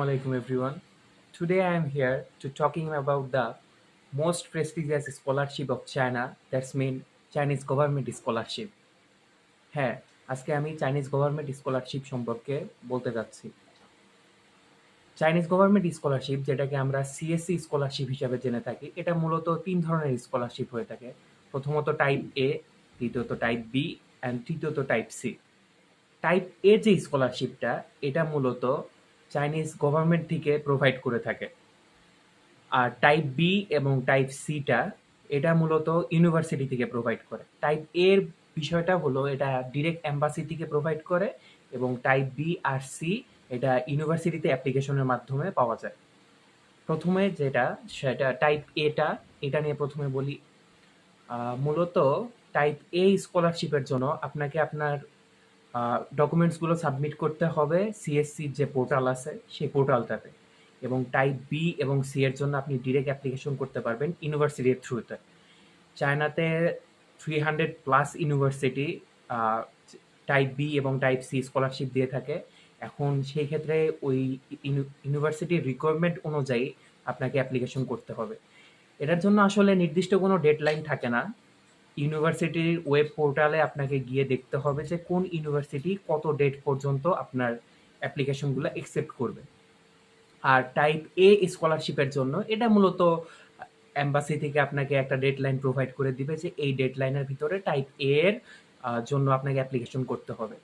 Assalamualaikum everyone. Today I am here to talking about the most prestigious scholarship of China, that's mean Chinese government scholarship. হ্যাঁ, আজকে আমি Chinese government scholarship সম্পর্কে বলতে যাচ্ছি। Chinese government scholarship যেটাকে আমরা CSC scholarship হিসাবে জেনে থাকি, এটা মূলত ৩ ধরনের স্কলারশিপ হয়ে থাকে। প্রথমত টাইপ এ, দ্বিতীয়ত টাইপ বি অ্যান্ড তৃতীয়ত টাইপ সি। টাইপ এ যে স্কলারশিপটা, এটা মূলত চাইনিজ গভর্নমেন্ট থেকে প্রোভাইড করে থাকে। আর টাইপ বি এবং টাইপ সিটা এটা মূলত ইউনিভার্সিটি থেকে প্রোভাইড করে। টাইপ এর বিষয়টা হলো এটা ডিরেক্ট এম্বাসি থেকে প্রোভাইড করে, এবং টাইপ বি আর সি এটা ইউনিভার্সিটিতে অ্যাপ্লিকেশনের মাধ্যমে পাওয়া যায়। প্রথমে যেটা সেটা টাইপ এটা, এটা নিয়ে প্রথমে বলি। মূলত টাইপ এ স্কলারশিপের জন্য আপনাকে আপনার ডকুমেন্টসগুলো সাবমিট করতে হবে সিএসসির যে পোর্টাল আছে সেই পোর্টালটাতে, এবং টাইপ বি এবং সি এর জন্য আপনি ডিরেক্ট অ্যাপ্লিকেশন করতে পারবেন ইউনিভার্সিটির থ্রুতে। চায়নাতে 300+ ইউনিভার্সিটি টাইপ বি এবং টাইপ সি স্কলারশিপ দিয়ে থাকে। এখন সেই ক্ষেত্রে ওই ইউনিভার্সিটির রিকোয়ারমেন্ট অনুযায়ী আপনাকে অ্যাপ্লিকেশন করতে হবে। এটার জন্য আসলে নির্দিষ্ট কোনো ডেডলাইন থাকে না। ইউনিভার্সিটির ওয়েব পোর্টালে আপনাকে গিয়ে দেখতে হবে যে কোন ইউনিভার্সিটি কত ডেট পর্যন্ত আপনার অ্যাপ্লিকেশনগুলো অ্যাকসেপ্ট করবে। আর টাইপ এ স্কলারশিপের জন্য এটা মূলত এম্বাসি থেকে আপনাকে একটা ডেডলাইন প্রোভাইড করে দিবে যে এই ডেডলাইনের ভিতরে টাইপ এ এর জন্য আপনাকে অ্যাপ্লিকেশন করতে হবে।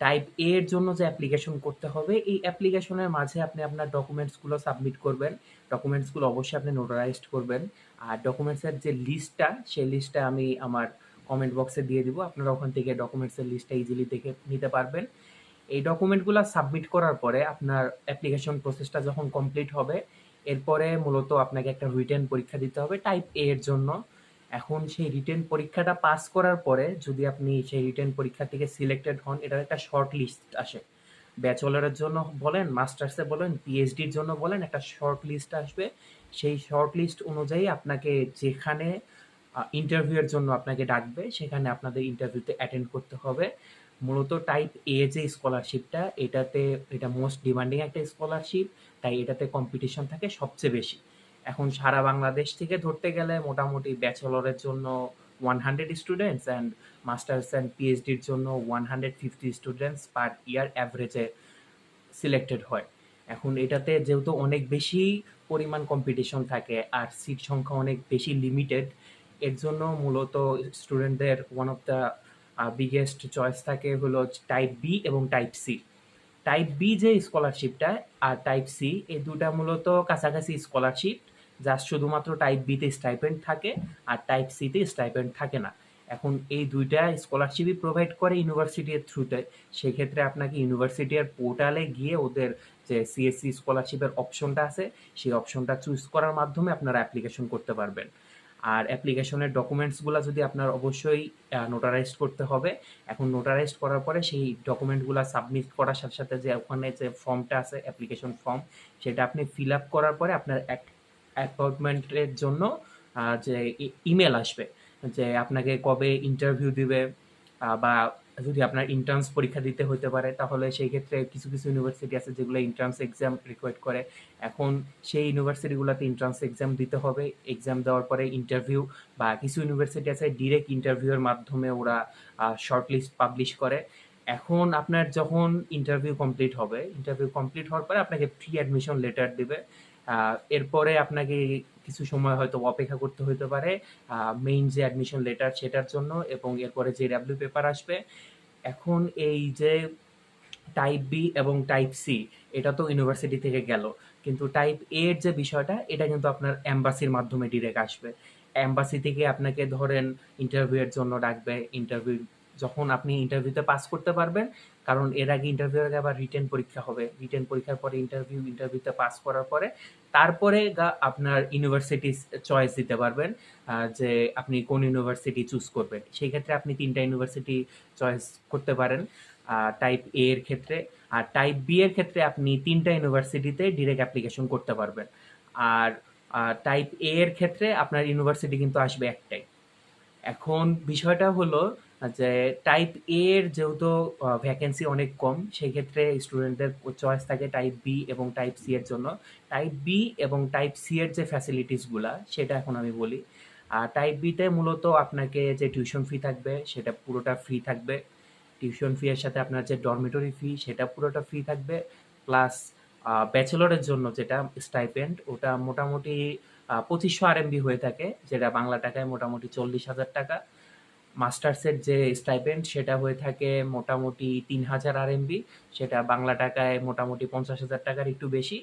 টাইপ এ এর জন্য যে অ্যাপ্লিকেশন করতে হবে, এই অ্যাপ্লিকেশনের মাঝে আপনি আপনার ডকুমেন্টসগুলো সাবমিট করবেন। ডকুমেন্টসগুলো অবশ্যই আপনি নোটারাইজড করবেন। আর ডকুমেন্টসের যে লিস্টটা, সেই লিস্টটা আমি আমার কমেন্ট বক্সে দিয়ে দিব। আপনারা ওখান থেকে ডকুমেন্টসের লিস্টটা ইজিলি দেখে নিতে পারবেন। এই ডকুমেন্টগুলো সাবমিট করার পরে আপনার অ্যাপ্লিকেশন প্রসেসটা যখন কমপ্লিট হবে, এরপরে মূলত আপনাকে একটা রিটেন পরীক্ষা দিতে হবে টাইপ এ এর জন্য। এখন সেই রিটেন পরীক্ষাটা পাস করার পরে যদি আপনি সেই রিটেন পরীক্ষা থেকে সিলেক্টেড হন, এটার একটা শর্ট লিস্ট আসে। ব্যাচেলরের জন্য বলেন, মাস্টার্সে বলেন, পিএইচডির জন্য বলেন, একটা শর্ট লিস্ট আসবে। সেই শর্ট লিস্ট অনুযায়ী আপনাকে যেখানে ইন্টারভিউয়ের জন্য আপনাকে ডাকবে, সেখানে আপনাদের ইন্টারভিউতে অ্যাটেন্ড করতে হবে। মূলত টাইপ এ যে স্কলারশিপটা, এটা মোস্ট ডিমান্ডিং একটা স্কলারশিপ, তাই এটাতে কম্পিটিশন থাকে সবচেয়ে বেশি। এখন সারা বাংলাদেশ থেকে ধরতে গেলে মোটামুটি ব্যাচেলরের জন্য 100 স্টুডেন্টস অ্যান্ড মাস্টার্স অ্যান্ড পিএইচডির জন্য 150 স্টুডেন্টস পার ইয়ার অ্যাভারেজে সিলেক্টেড হয়। এখন এটাতে যেহেতু অনেক বেশি পরিমাণ কম্পিটিশন থাকে আর সিট সংখ্যা অনেক বেশি লিমিটেড, এর জন্য মূলত স্টুডেন্টদের one of the biggest choice থাকে হলো টাইপ বি এবং টাইপ সি। টাইপ বি যে স্কলারশিপটা আর টাইপ সি, এই দুটা মূলত কাছাকাছি স্কলারশিপ। জাস্ট শুধুমাত্র টাইপ বিতে স্টাইপেন্ড থাকে আর টাইপ সিতে স্টাইপেন্ড থাকে না। এখন এই দুইটা স্কলারশিপই প্রোভাইড করে ইউনিভার্সিটির থ্রুতে। সেক্ষেত্রে আপনাকে ইউনিভার্সিটির পোর্টালে গিয়ে ওদের যে সিএসসি স্কলারশিপের অপশনটা আছে, সেই অপশনটা চুজ করার মাধ্যমে আপনারা অ্যাপ্লিকেশন করতে পারবেন। আর অ্যাপ্লিকেশনের ডকুমেন্টসগুলো যদি আপনার অবশ্যই নোটারাইজড করতে হবে। এখন নোটারাইজড করার পরে সেই ডকুমেন্টগুলো সাবমিট করার সাথে সাথে যে ওখানে যে ফর্মটা আছে, অ্যাপ্লিকেশন ফর্ম, সেটা আপনি ফিল আপ করার পরে আপনার অ্যাপয়েন্টমেন্টের জন্য যে ইমেল আসবে যে আপনাকে কবে ইন্টারভিউ দিবে, বা যদি আপনার এন্ট্রান্স পরীক্ষা দিতে হতে পারে, তাহলে সেই ক্ষেত্রে কিছু কিছু ইউনিভার্সিটি আছে যেগুলো এন্ট্রান্স এক্সাম রিকোয়ার্ড করে। এখন সেই ইউনিভার্সিটিগুলোতে এন্ট্রান্স এক্সাম দিতে হবে। এক্সাম দেওয়ার পরে ইন্টারভিউ, বা কিছু ইউনিভার্সিটি আছে ডিরেক্ট ইন্টারভিউয়ের মাধ্যমে ওরা শর্ট লিস্ট পাবলিশ করে। এখন আপনার যখন ইন্টারভিউ কমপ্লিট হবে, ইন্টারভিউ কমপ্লিট হওয়ার পরে আপনাকে প্রি অ্যাডমিশন লেটার দিবে। এরপরে আপনাকে কিছু সময় হয়তো অপেক্ষা করতে হতে পারে মেইন যে অ্যাডমিশন লেটার সেটার জন্য, এবং এরপরে যে ডাব্লিউ পেপার আসবে। এখন এই যে টাইপ বি এবং টাইপ সি, এটা তো ইউনিভার্সিটি থেকে গেল, কিন্তু টাইপ এ এর যে বিষয়টা, এটা কিন্তু আপনার এম্বাসির মাধ্যমে ডিরেক্ট আসবে। এম্বাসি থেকে আপনাকে ধরেন ইন্টারভিউয়ের জন্য ডাকবে। ইন্টারভিউ যখন আপনি ইন্টারভিউতে পাস করতে পারবেন, কারণ এর আগে ইন্টারভিউর আগে আবার রিটেন পরীক্ষা হবে। রিটেন পরীক্ষার পরে ইন্টারভিউতে পাস করার পরে তারপরে আপনার ইউনিভার্সিটি চয়েস দিতে পারবেন, যে আপনি কোন ইউনিভার্সিটি চুজ করবেন। সেই ক্ষেত্রে আপনি 3টা ইউনিভার্সিটি চয়েস করতে পারেন টাইপ এ এর ক্ষেত্রে। আর টাইপ বি এর ক্ষেত্রে আপনি 3টা ইউনিভার্সিটিতে ডিরেক্ট অ্যাপ্লিকেশন করতে পারবেন। আর টাইপ এ এর ক্ষেত্রে আপনার ইউনিভার্সিটি কিন্তু আসবে একটাই। এখন বিষয়টা হলো যে টাইপ এ এর যেহেতু ভ্যাকেন্সি অনেক কম, সেক্ষেত্রে স্টুডেন্টদের চয়েস থাকে টাইপ বি এবং টাইপ সি এর জন্য। টাইপ বি এবং টাইপ সি এর যে ফ্যাসিলিটিসগুলা সেটা এখন আমি বলি। আর টাইপ বিতে মূলত আপনাকে যে টিউশন ফি থাকবে সেটা পুরোটা ফ্রি থাকবে। টিউশন ফি এর সাথে আপনার যে ডরমিটরি ফি সেটা পুরোটা ফ্রি থাকবে। প্লাস ব্যাচেলরের জন্য যেটা স্টাইপেন্ড ওটা মোটামুটি ২৫০০ আরএমবি হয়ে থাকে, যেটা বাংলা টাকায় মোটামুটি ৪০,০০০ টাকা। মাস্টার্সের যে স্টাইপেন্ড সেটা হয়ে থাকে মোটামুটি ৩,০০০ আরএমবি, সেটা বাংলা টাকায় মোটামুটি ৫০,০০০ টাকার একটু বেশি।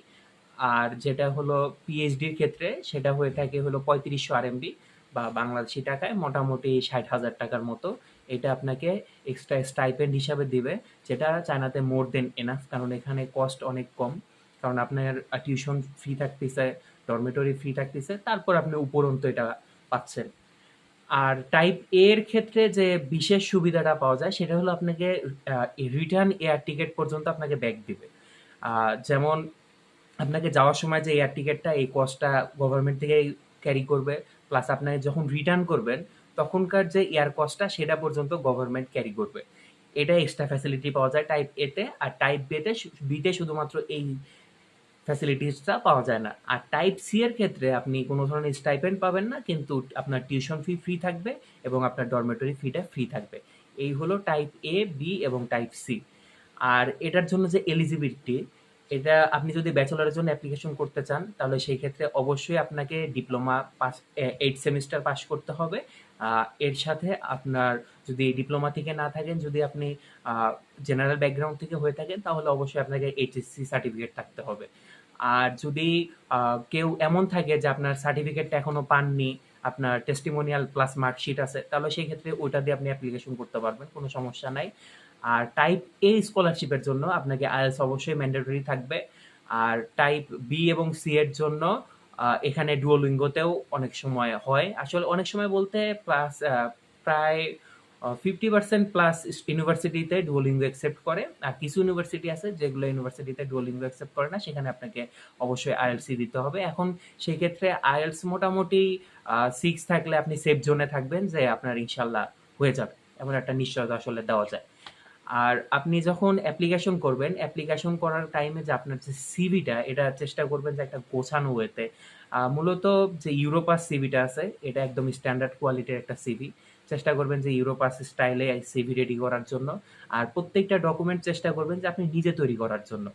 আর যেটা হলো পিএইচডির ক্ষেত্রে সেটা হয়ে থাকে হলো ৩৫০০ আরএমবি বা বাংলাদেশি টাকায় মোটামুটি ৬০,০০০ টাকার মতো। এটা আপনাকে এক্সট্রা স্টাইপেন্ড হিসাবে দিবে, যেটা চায়নাতে মোর দেন এনাফ, কারণ এখানে কস্ট অনেক কম। কারণ আপনার টিউশন ফি থাকতেছে, ডরমেটরি ফি থাকতেছে, তারপর আপনি উপরন্ত এটা পাচ্ছেন। আর টাইপ এ এর ক্ষেত্রে যে বিশেষ সুবিধাটা পাওয়া যায় সেটা হলো আপনাকে রিটার্ন এয়ার টিকেট পর্যন্ত আপনাকে ব্যাক দিবে। যেমন আপনাকে যাওয়ার সময় যে এয়ার টিকেটটা এই কস্টটা গভর্নমেন্ট থেকেই ক্যারি করবে। প্লাস আপনাকে যখন রিটার্ন করবেন তখনকার যে এয়ার কস্টটা সেটা পর্যন্ত গভর্নমেন্ট ক্যারি করবে। এটা এক্সট্রা ফ্যাসিলিটি পাওয়া যায় টাইপ এতে। আর টাইপ বিতে শুধুমাত্র এই ফ্যাসিলিটিসটা পাওয়া যায় না। আর টাইপ সি এর ক্ষেত্রে আপনি কোনো ধরনের স্টাইপেন্ড পাবেন না, কিন্তু আপনার টিউশন ফি ফ্রি থাকবে এবং আপনার ডরমেটরি ফিটা ফ্রি থাকবে। এই হলো টাইপ এ, বি এবং টাইপ সি। আর এটার জন্য যে এলিজিবিলিটি, এটা আপনি যদি ব্যাচেলরের জন্য অ্যাপ্লিকেশন করতে চান তাহলে সেই ক্ষেত্রে অবশ্যই আপনাকে ডিপ্লোমা পাস 8 সেমিস্টার পাস করতে হবে। এর সাথে আপনার যদি ডিপ্লোমা থেকে না থাকেন, যদি আপনি জেনারেল ব্যাকগ্রাউন্ড থেকে হয়ে থাকেন তাহলে অবশ্যই আপনাকে এইচএসসি সার্টিফিকেট থাকতে হবে। আর যদি কেউ এমন থাকে যে আপনার সার্টিফিকেটটা এখনো পাননি, আপনার টেস্টিমোনিয়াল প্লাস মার্কশিট আছে, তাহলে সেই ক্ষেত্রে ওইটা দিয়ে আপনি অ্যাপ্লিকেশন করতে পারবেন, কোনো সমস্যা নাই। আর টাইপ এ স্কলারশিপের জন্য আপনাকে আইএলটিএস অবশ্যই ম্যান্ডেটরি থাকবে। আর টাইপ বি এবং সি এর জন্য এখানে ডুওলিঙ্গোতেও অনেক সময় হয়, আসলে অনেক সময় বলতে প্লাস প্রায় 50% প্লাস ইউনিভার্সিটিতে ডুওলিঙ্গো অ্যাকসেপ্ট করে। আর কিছু ইউনিভার্সিটি আছে যেগুলো ইউনিভার্সিটিতে ডুওলিঙ্গো অ্যাকসেপ্ট করে না, সেখানে আপনাকে অবশ্যই আইএলটিএস দিতে হবে। এখন সেই ক্ষেত্রে আইএলটিএস মোটামুটি 6 থাকলে আপনি সেফ জোনে থাকবেন যে আপনার ইনশাল্লাহ হয়ে যাবে, এমন একটা নিশ্চয়তা আসলে দেওয়া যায়। আর আপনি যখন অ্যাপ্লিকেশন করবেন, অ্যাপ্লিকেশন করার টাইমে যে আপনার যে সিভিটা এটা চেষ্টা করবেন যে একটা গোছানো ওয়েতে। মূলত যে ইউরোপাস সিভিটা আছে এটা একদম স্ট্যান্ডার্ড কোয়ালিটির একটা সিভি। চেষ্টা করবেন যে ইউরোপাস স্টাইলে সিভি রেডি করার জন্য। আর প্রত্যেকটা ডকুমেন্ট চেষ্টা করবেন যে আপনি নিজে তৈরি করার জন্য।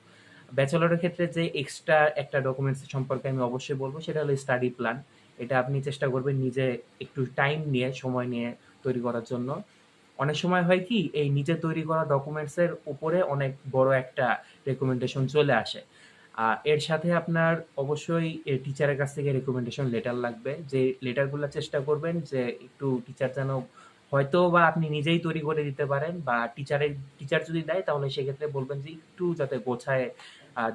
ব্যাচেলরের ক্ষেত্রে যে এক্সট্রা একটা ডকুমেন্টস সম্পর্কে আমি অবশ্যই বলবো সেটা হলো স্টাডি প্ল্যান। এটা আপনি চেষ্টা করবেন নিজে একটু টাইম নিয়ে, সময় নিয়ে তৈরি করার জন্য। অনেক সময় হয় কি এই নিজে তৈরি করা ডকুমেন্টসের উপরে অনেক বড় একটা রেকমেন্ডেশন চলে আসে। এর সাথে আপনার অবশ্যই টিচারের কাছ থেকে রেকমেন্ডেশন লেটার লাগবে, যে লেটারগুলো চেষ্টা করবেন যে একটু টিচার যেন হয়তো বা আপনি নিজেই তৈরি করে দিতে পারেন, বা টিচার যদি দেয় তাহলে সেক্ষেত্রে বলবেন যে একটু যাতে গোছায়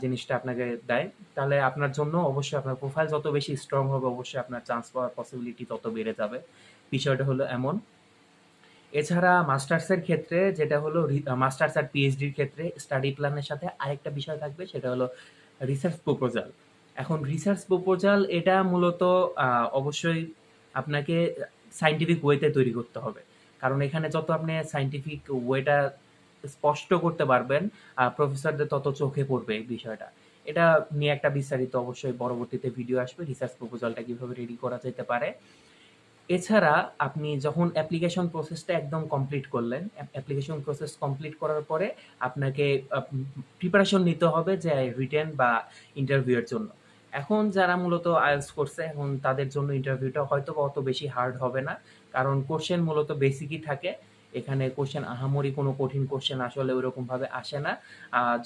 জিনিসটা আপনাকে দেয়। তাহলে আপনার জন্য অবশ্যই আপনার প্রোফাইল যত বেশি স্ট্রং হবে অবশ্যই আপনার চান্স পাওয়ার পসিবিলিটি তত বেড়ে যাবে। বিষয়টা হলো এমন। এছাড়া মাস্টার্সের ক্ষেত্রে যেটা হলো মাস্টার্স আর পিএইচডির ক্ষেত্রে স্টাডি প্ল্যানের সাথে আরেকটা বিষয় থাকবে সেটা হলো রিসার্চ প্রপোজাল। এখন রিসার্চ প্রপোজাল এটা মূলত অবশ্যই আপনাকে সায়েন্টিফিক ওয়েতে তৈরি করতে হবে। কারণ এখানে যত আপনি সায়েন্টিফিক ওয়েটা স্পষ্ট করতে পারবেন, প্রফেসরদের তত চোখে পড়বে এই বিষয়টা। এটা নিয়ে একটা বিস্তারিত অবশ্যই পরবর্তীতে ভিডিও আসবে, রিসার্চ প্রপোজালটা কিভাবে রেডি করা যেতে পারে। এছাড়া আপনি যখন অ্যাপ্লিকেশন প্রসেসটা একদম কমপ্লিট করলেন, অ্যাপ্লিকেশন প্রসেস কমপ্লিট করার পরে আপনাকে প্রিপারেশন নিতে হবে যে রিটেন বা ইন্টারভিউ এর জন্য। এখন যারা মূলত আইএলটিএস করছে এখন তাদের জন্য ইন্টারভিউটা হয়তো বা অত বেশি হার্ড হবে না, কারণ কোশ্চেন মূলত বেসিকই থাকে। এখানে কোশ্চেন আহামরি কোনো কঠিন কোশ্চেন আসলে ওইরকমভাবে আসে না।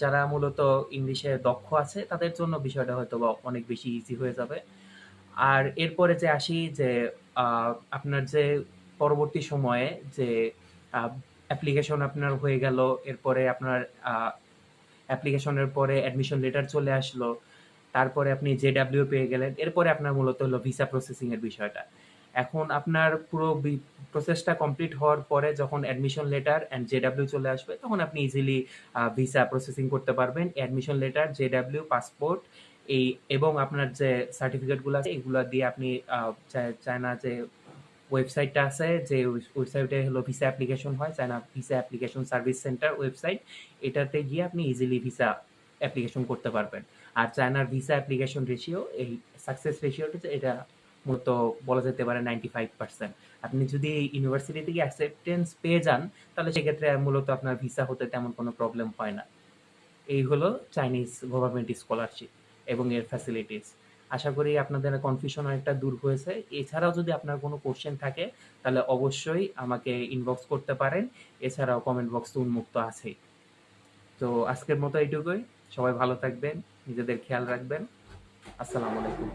যারা মূলত ইংলিশে দক্ষ আছে তাদের জন্য বিষয়টা হয়তো বা অনেক বেশি ইজি হয়ে যাবে। আর এরপরে যে আসি যে আপনার যে পরবর্তী সময়ে যে অ্যাপ্লিকেশন আপনার হয়ে গেল, এরপরে আপনার অ্যাপ্লিকেশনের পরে অ্যাডমিশন লেটার চলে আসলো, তারপরে আপনি জেডাব্লিউ পেয়ে গেলেন, এরপরে আপনার মূলত হলো ভিসা প্রসেসিং এর বিষয়টা। এখন আপনার পুরো প্রসেসটা কমপ্লিট হওয়ার পরে যখন অ্যাডমিশন লেটার অ্যান্ড জেডাব্লিউ চলে আসবে তখন আপনি ইজিলি ভিসা প্রসেসিং করতে পারবেন। অ্যাডমিশন লেটার, জেডাব্লিউ, পাসপোর্ট এই এবং আপনার যে সার্টিফিকেটগুলো আছে এগুলো দিয়ে আপনি চায়না যে ওয়েবসাইটটা আছে, যে ওয়েবসাইটে হলো ভিসা অ্যাপ্লিকেশন হয়, China visa application service centre website. এটাতে গিয়ে আপনি ইজিলি ভিসা অ্যাপ্লিকেশন করতে পারবেন। আর চায়নার ভিসা অ্যাপ্লিকেশন রেশিও, এই সাকসেস রেশিওটা এটা মূলত বলা যেতে পারে 95%। আপনি যদি ইউনিভার্সিটি থেকে অ্যাকসেপ্টেন্স পেয়ে যান, তাহলে সেক্ষেত্রে মূলত আপনার ভিসা হতে তেমন কোনো প্রবলেম হয় না। এই হলো চাইনিজ গভর্নমেন্ট স্কলারশিপ এবং এর ফ্যাসিলিটিস। আশা করি আপনাদের কনফিউশন অনেকটা দূর হয়েছে। এছাড়াও যদি আপনার কোনো কোশ্চেন থাকে, তাহলে অবশ্যই আমাকে ইনবক্স করতে পারেন। এছাড়াও কমেন্ট বক্স তো উন্মুক্ত আছেই। তো আজকের মতো এইটুকুই। সবাই ভালো থাকবেন, নিজেদের খেয়াল রাখবেন। আসসালামু আলাইকুম।